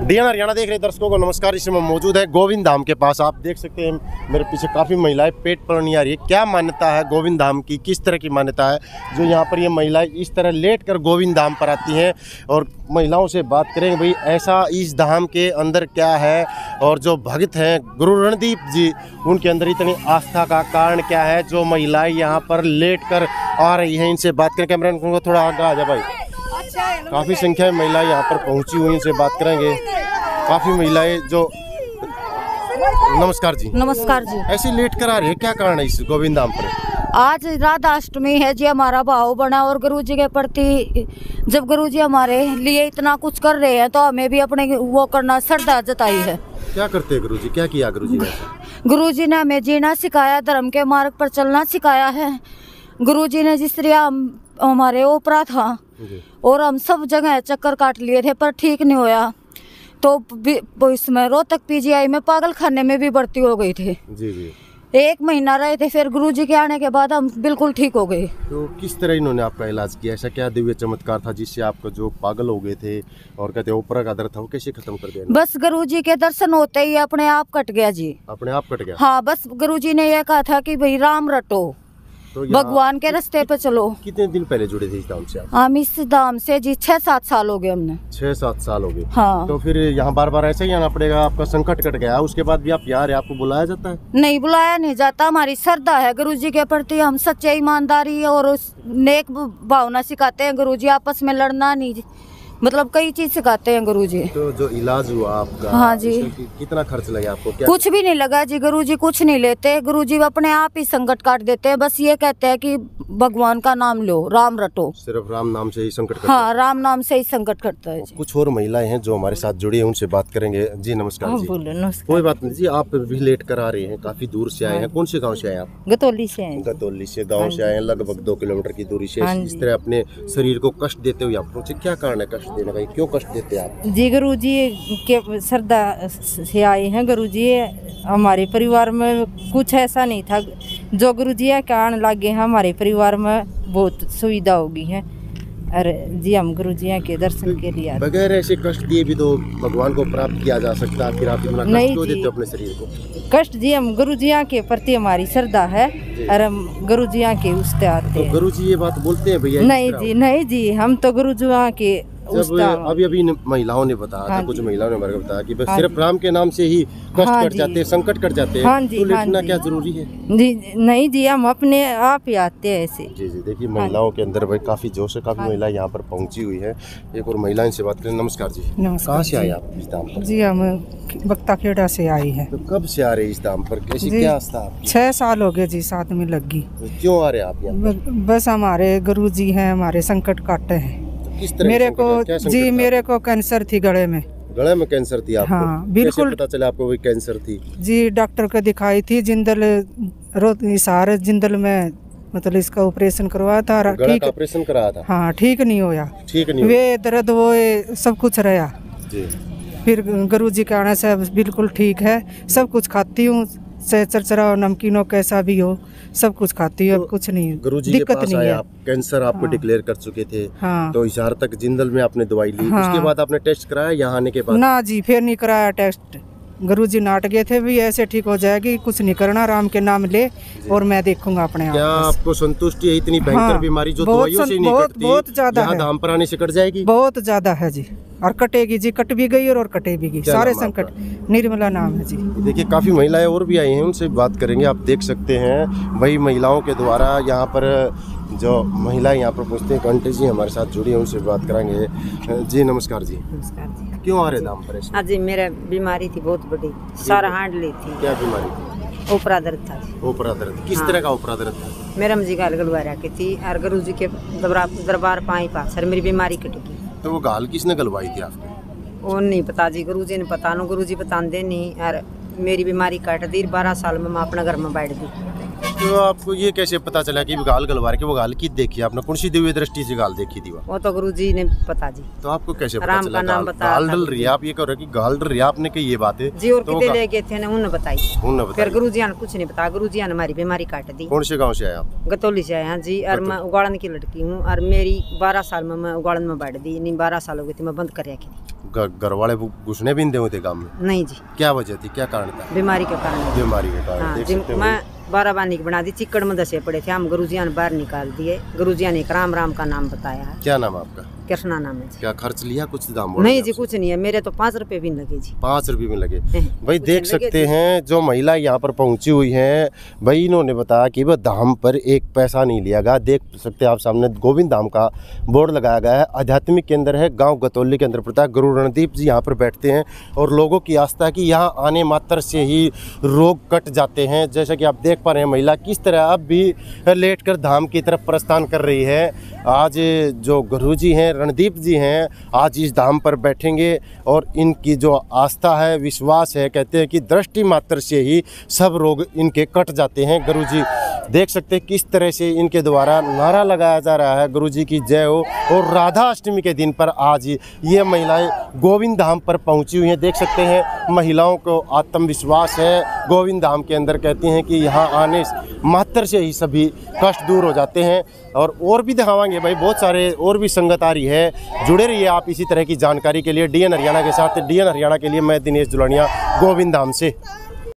DN Haryana देख रहे दर्शकों को नमस्कार। इसमें मौजूद है गोविंद धाम के पास। आप देख सकते हैं मेरे पीछे काफ़ी महिलाएं पेट पर नहीं आ रही है। क्या मान्यता है गोविंद धाम की, किस तरह की मान्यता है जो यहाँ पर ये महिलाएं इस तरह लेट कर गोविंद धाम पर आती हैं? और महिलाओं से बात करेंगे भाई ऐसा इस धाम के अंदर क्या है, और जो भक्त हैं गुरु रणदीप जी उनके अंदर इतनी आस्था का कारण क्या है जो महिलाएं यहाँ पर लेट कर आ रही हैं। इनसे बात करें, कैमरा को थोड़ा आगे आ जा भाई। काफ़ी संख्या में महिलाएं यहाँ पर पहुँची हुई, इनसे बात करेंगे। काफ़ी महिलाएं जो नमस्कार जी। नमस्कार जी। ऐसे लेट कर आ रही है, क्या कारण है इस गोविंद धाम पर? आज राधा अष्टमी है जी, हमारा भाव बना और गुरु जी के प्रति जब गुरु जी हमारे लिए इतना कुछ कर रहे हैं तो हमें भी अपने वो करना श्रद्धा जताई है। क्या करते हैं गुरु जी, क्या किया गुरु जी ने? गुरु जी ने हमें जीना सिखाया, धर्म के मार्ग पर चलना सिखाया है। गुरु जी ने जिस तरह हमारे ओपरा था और हम सब जगह चक्कर काट लिए थे पर ठीक नहीं होया, तो इसमें रोहतक पीजीआई में पागल खाने में भी भर्ती हो गई थी जी। 1 महीना रहे थे, फिर गुरुजी के आने के बाद हम बिल्कुल ठीक हो गए। तो किस तरह इन्होंने आपका इलाज किया? ऐसा क्या दिव्य चमत्कार था जिससे आपको जो पागल हो गए थे और कहते ओपरा का दर्द था वो कैसे खत्म कर दिया? बस गुरुजी के दर्शन होते ही अपने आप कट गया जी। अपने आप कट गया? हाँ, बस गुरुजी ने यह कहा था कि भाई राम रटो, तो भगवान के रास्ते पे चलो। कितने दिन पहले जुड़े थे इस धाम से आप? हम इस धाम से जी 6-7 साल हो गए हमने। 6-7 साल हो गए। हाँ। तो फिर यहाँ बार बार ऐसे ही आना पड़ेगा? आपका संकट कट गया उसके बाद भी आप यहाँ रहे, आपको बुलाया जाता है? नहीं, बुलाया नहीं जाता। हमारी श्रद्धा है गुरुजी के प्रति, हम सच्चे ईमानदारी और उस नेक भावना सिखाते हैं। गुरुजी आपस में लड़ना नहीं, मतलब कई चीज सिखाते हैं गुरुजी। तो जो इलाज हुआ आपका, हाँ जी, कितना खर्च लगा आपको? क्या? कुछ भी नहीं लगा जी, गुरुजी कुछ नहीं लेते। गुरुजी अपने आप ही संकट काट देते हैं। बस ये कहते हैं कि भगवान का नाम लो, राम रटो। सिर्फ राम नाम से ही संकट कटता? हाँ, राम नाम से ही संकट कटता है जी। कुछ और महिलाएं हैं जो हमारे साथ जुड़ी हैं, उनसे बात करेंगे। जी नमस्कार जी। नमस्कार। कोई बात नहीं जी, आप भी लेट कर आ रहे हैं, काफी दूर से आए हैं। कौन से गाँव से आए आप? गतौली से आए। गतौली से गाँव से आए हैं, लगभग 2 किलोमीटर की दूरी से। इस तरह अपने शरीर को कष्ट देते हुए आप पहुंचे, क्या कारण है कष्ट देने का, क्यों कष्ट देते हैं आप? जी गुरुजी के श्रद्धा से आए हैं। गुरुजी हमारे परिवार में कुछ ऐसा नहीं था, जो गुरुजी के कारण लगे हैं हमारे परिवार में बहुत सुविधा होगी है। अरे जी, हम गुरुजी के दर्शन के लिए बगैर ऐसे कष्ट दिए भी तो भगवान को प्राप्त किया जा सकता है, फिर आप इतना कष्ट क्यों देते हो अपने शरीर को? कष्ट जी, हम गुरुजी के प्रति हमारी श्रद्धा है और हम गुरुजी के उसते आते हैं। तो गुरुजी ये बात बोलते हैं भैया? नहीं जी, हम तो गुरुजी के अभी महिलाओं ने बताया था, कुछ महिलाओं ने हमारे बताया कि सिर्फ राम के नाम से ही कष्ट कट जाते हैं, संकट कट जाते हैं। तो लेटना क्या जरूरी है? जी नहीं जी, हम अपने आप ही आते हैं ऐसे। जी जी, देखिए महिलाओं के अंदर भाई काफी जोश है, काफी महिलाएं यहाँ पर पहुँची हुई है। एक और महिला से बात करें। नमस्कार जी। कहाँ से आए आप इस धाम पर? जी, हम बख्ता खेड़ा से आई है। तो कब से आ रहे इस धाम पर, कैसी क्या आस्था आपकी? 6 साल हो गए जी, साथ में लगी। तो क्यों आ रहे आप यहाँ? बस हमारे गुरुजी हैं, हमारे संकट काटे हैं। मेरे को कैंसर थी गले में। गले में कैंसर थी आपको? हाँ बिल्कुल। कैसे पता चला आपको वही कैंसर थी? जी, डॉक्टर को दिखाई थी, जिंदल हिसार जिंदल में, मतलब इसका ऑपरेशन करवाया था। ठीक ऑपरेशन कराया था? हाँ, ठीक नहीं होया। ठीक नहीं वे दर्द वो सब कुछ रहा जी। फिर गुरुजी के आने से बिल्कुल ठीक है। सब कुछ खाती हूँ, से चरचरा नमकीनों कैसा भी हो सब कुछ खाती है। तो कुछ नहीं, गुरुजी के पास आए आप, कैंसर आपको डिक्लेयर कर चुके थे। हाँ। तो हिसार तक जिंदल में आपने दवाई ली। उसके बाद आपने टेस्ट कराया यहाँ आने के बाद? ना जी, फिर नहीं कराया टेस्ट। गुरुजी नाट गए थे भी ऐसे ठीक हो जाएगी, कुछ नहीं करना, राम के नाम ले और मैं देखूंगा अपने आप। क्या आपको संतुष्टि है? इतनी भयंकर बीमारी जो दवाइयों से नहीं कटती, बहुत ज्यादा है। धाम पर आने से कट जाएगी? बहुत ज्यादा है जी, और कटेगी जी, कट भी गई और कटे भी गई। सारे संकट। निर्मला नाम है जी। देखिए काफी महिलाएं और भी आई हैं, उनसे बात करेंगे। आप देख सकते हैं वही महिलाओं के द्वारा यहाँ पर जो महिलाएं यहाँ पर पूछते हैं। घंटे जी हमारे साथ जुड़ी हैं, उनसे बात करेंगे। जी नमस्कार जी। नमस्कार जी। क्यों आ रहे धाम पर? हाँ जी, मेरा बीमारी थी बहुत बड़ी, सारा हांड ली थी। क्या बीमारी थी? ओपरा दर्द था। ओपरा दर्द? किस तरह का ओपरा दर्द था? मेरा मुझे गाल गलवाया की थी और गुरुजी के दरबार पाई पास सर मेरी बीमारी कट गई। तो वो गाल किसने गलवाई थी आपको? वो नहीं पता जी, गुरुजी ने पता ना, गुरुजी बताते नहीं। और मेरी बीमारी कट दी, 12 साल में मैं अपने घर में बैठ गई। तो आपको ये कैसे पता चला कि गाल गलवार के वो गाल की देखी आपने, कौन सी दिव्य दृष्टि से गाल देखी थी वो तो गुरुजी ने पता जी। तो आपको कैसे पता राम चला का नाम बताया गाल था डल रही है? आप ये कह रहे हो कि गाल डल रही है, आपने कही ये बात है जी। और तो कितने ले गए थे ना उन्होंने बताई, उन्होंने फिर बताया। गुरुजी ने कुछ नहीं बताया। गुरुजी ने हमारी बीमारी काट दी। कौन से गांव से आए आप? गतौली से आए हैं जी। और मैं उगाड़न की लड़की हूँ और मेरी 12 साल में मैं उगाड़न में बैठ दी, नहीं 12 साल हो गई थी मैं बंद कर रखी थी। घर वाले घुसने भी नहीं देते गांव में? नहीं जी। क्या वजह थी, क्या कारण था? बीमारी के कारण। बीमारी के कारण। हाँ देख जी। सकते हैं मैं 12 बार बना दी, चिक्कड़ में दसे पड़े थे, हम गुरुजिया ने बाहर निकाल दिए। गुरुजिया ने एक राम राम का नाम बताया है। क्या नाम है आपका? कृष्णा नाम है जी। क्या खर्च लिया कुछ दाम? नहीं जी कुछ नहीं है, मेरे तो 5 रुपए भी नहीं लगे जी। 5 रुपए में लगे? भाई कुछ देख नहीं लगे सकते जी। हैं जो महिला यहाँ पर पहुंची हुई हैं, भाई इन्होंने बताया कि वह धाम पर एक पैसा नहीं लिया गया। देख सकते हैं आप सामने गोविंद धाम का बोर्ड लगाया गया है। आध्यात्मिक केंद्र है, गांव गतौली के अंदर पड़ता है। गुरु रणदीप जी यहाँ पर बैठते हैं और लोगों की आस्था है कि यहाँ आने मात्र से ही रोग कट जाते हैं। जैसा कि आप देख पा रहे हैं महिला किस तरह अब भी लेटकर धाम की तरफ प्रस्थान कर रही है। आज जो गुरु जी हैं, रणदीप जी हैं, आज इस धाम पर बैठेंगे और इनकी जो आस्था है, विश्वास है, कहते हैं कि दृष्टि मात्र से ही सब रोग इनके कट जाते हैं। गुरु जी देख सकते हैं किस तरह से इनके द्वारा नारा लगाया जा रहा है, गुरु जी की जय हो। और राधा अष्टमी के दिन पर आज ये महिलाएं गोविंद धाम पर पहुंची हुई हैं। देख सकते हैं महिलाओं को आत्मविश्वास है गोविंद धाम के अंदर, कहती हैं कि यहाँ आने मात्र से ही सभी कष्ट दूर हो जाते हैं। और भी दिखावाएंगे भाई, बहुत सारे और भी संगत आ रही है। जुड़े रहिए आप इसी तरह की जानकारी के लिए। DN हरियाणा के साथ। DN हरियाणा के लिए मैं दिनेश दुलानिया, गोविंद धाम से।